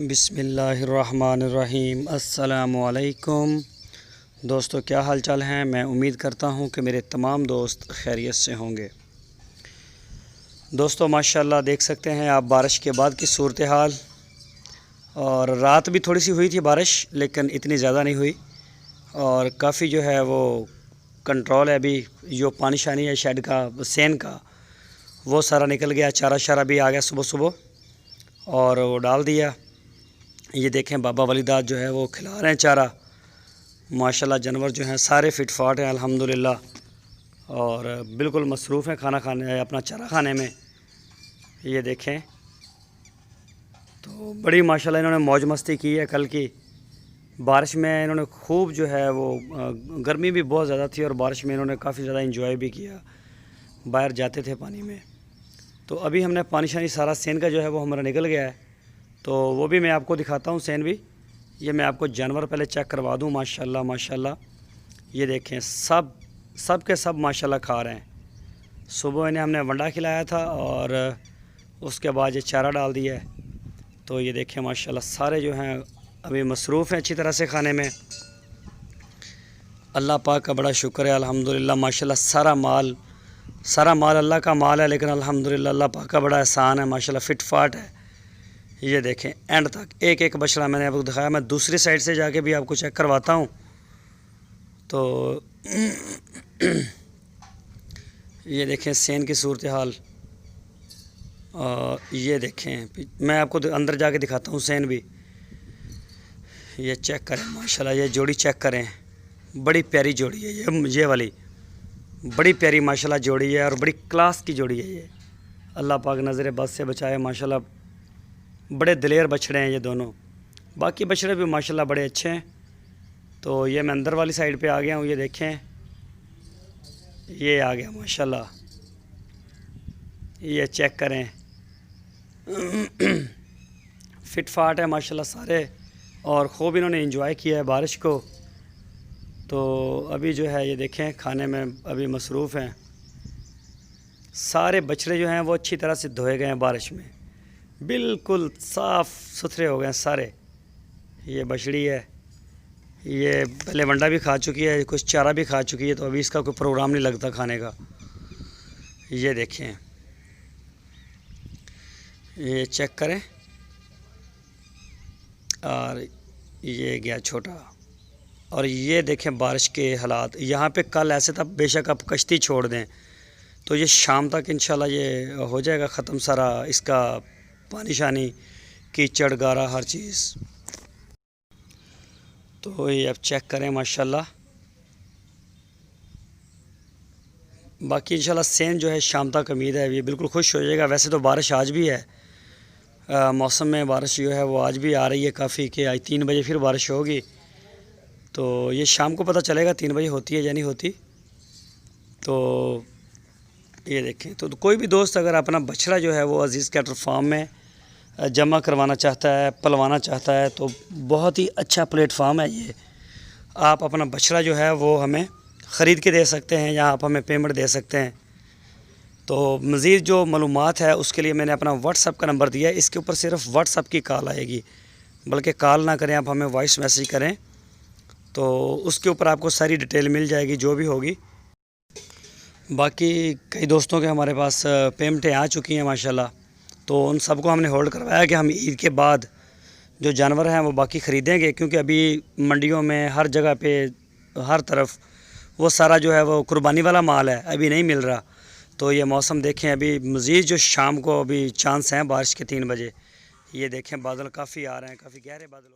बिस्मिल्लाहिर्रहमानिर्रहीम। अस्सलामुअलैकुम दोस्तों, क्या हाल चाल हैं। मैं उम्मीद करता हूं कि मेरे तमाम दोस्त खैरियत से होंगे। दोस्तों माशाल्लाह देख सकते हैं आप बारिश के बाद की सूरत हाल। और रात भी थोड़ी सी हुई थी बारिश, लेकिन इतनी ज़्यादा नहीं हुई और काफ़ी जो है वो कंट्रोल है। अभी जो पानी शानी है शेड का, सेन का, वो सारा निकल गया। चारा शारा भी आ गया सुबह सुबह और वो डाल दिया। ये देखें बाबा वलीदाद जो है वो खिला रहे हैं चारा। माशाल्लाह जानवर जो हैं सारे फिट फाट हैं अल्हम्दुलिल्लाह और बिल्कुल मसरूफ़ हैं खाना खाने, अपना चारा खाने में। ये देखें तो बड़ी माशाल्लाह इन्होंने मौज मस्ती की है। कल की बारिश में इन्होंने खूब जो है वो, गर्मी भी बहुत ज़्यादा थी और बारिश में इन्होंने काफ़ी ज़्यादा इंजॉय भी किया। बाहर जाते थे पानी में। तो अभी हमने पानी शानी सारा सेन का जो है वो हमारा निकल गया है, तो वो भी मैं आपको दिखाता हूँ सेन भी। ये मैं आपको जानवर पहले चेक करवा दूँ। माशाल्लाह माशाल्लाह ये देखें सब के सब माशाल्लाह खा रहे हैं। सुबह इन्हें हमने वंडा खिलाया था और उसके बाद ये चारा डाल दिया है। तो ये देखें माशाल्लाह सारे जो हैं अभी मसरूफ़ हैं अच्छी तरह से खाने में। अल्लाह पाक का बड़ा शुक्र है अल्हम्दुलिल्लाह। माशाल्लाह सारा माल अल्लाह का माल है, लेकिन अल्हम्दुलिल्लाह अल्लाह पाक का बड़ा एहसान है। माशाल्लाह फिट फाट है। ये देखें एंड तक एक एक बछड़ा मैंने आपको दिखाया। मैं दूसरी साइड से जाके भी आपको चेक करवाता हूँ। तो ये देखें सेन की सूरत हाल। ये देखें मैं आपको अंदर जाके दिखाता हूँ सेन भी। ये चेक करें माशाल्लाह, ये जोड़ी चेक करें, बड़ी प्यारी जोड़ी है ये वाली, बड़ी प्यारी माशाल्लाह जोड़ी है और बड़ी क्लास की जोड़ी है ये। अल्लाह पाक नज़र बद से बचाए। माशाल्लाह बड़े दिलेर बछड़े हैं ये दोनों। बाकी बछड़े भी माशाल्लाह बड़े अच्छे हैं। तो ये मैं अंदर वाली साइड पे आ गया हूँ। ये देखें ये आ गया माशाल्लाह, ये चेक करें फिट फाट है माशाल्लाह सारे और खूब इन्होंने एंजॉय किया है बारिश को। तो अभी जो है ये देखें खाने में अभी मसरूफ़ हैं। सारे बछड़े जो हैं वो अच्छी तरह से धोए गए हैं बारिश में, बिल्कुल साफ़ सुथरे हो गए सारे। ये बछड़ी है, ये पहले वंडा भी खा चुकी है, कुछ चारा भी खा चुकी है, तो अभी इसका कोई प्रोग्राम नहीं लगता खाने का। ये देखें ये चेक करें। और ये गया छोटा। और ये देखें बारिश के हालात यहाँ पे। कल ऐसे था बेशक आप कश्ती छोड़ दें तो ये शाम तक इंशाल्लाह ये हो जाएगा ख़त्म सारा इसका पानी शानी, कीचड़ गारा हर चीज़। तो ये अब चेक करें माशाल्लाह। बाकी इंशाल्लाह सेन जो है शाम तक उम्मीद है ये बिल्कुल खुश हो जाएगा। वैसे तो बारिश आज भी है, मौसम में बारिश जो है वो आज भी आ रही है काफ़ी, कि आज 3 बजे फिर बारिश होगी। तो ये शाम को पता चलेगा 3 बजे होती है या नहीं होती। तो ये देखें तो कोई भी दोस्त अगर अपना बछड़ा जो है वो अज़ीज़ कैटल फार्म में जमा करवाना चाहता है, पलवाना चाहता है, तो बहुत ही अच्छा प्लेटफार्म है ये। आप अपना बछड़ा जो है वो हमें ख़रीद के दे सकते हैं या आप हमें पेमेंट दे सकते हैं। तो मज़ीद जो मालूमात है उसके लिए मैंने अपना व्हाट्सअप का नंबर दिया है। इसके ऊपर सिर्फ व्हाट्सअप की कॉल आएगी, बल्कि कॉल ना करें, आप हमें वॉइस मैसेज करें तो उसके ऊपर आपको सारी डिटेल मिल जाएगी जो भी होगी। बाकी कई दोस्तों के हमारे पास पेमेंटें आ चुकी हैं माशाल्लाह, तो उन सबको हमने होल्ड करवाया कि हम ईद के बाद जो जानवर हैं वो बाकी ख़रीदेंगे, क्योंकि अभी मंडियों में हर जगह पे हर तरफ वो सारा जो है वो कुर्बानी वाला माल है, अभी नहीं मिल रहा। तो ये मौसम देखें, अभी मज़ीद जो शाम को अभी चांस हैं बारिश के 3 बजे। ये देखें बादल काफ़ी आ रहे हैं, काफ़ी गहरे बादल।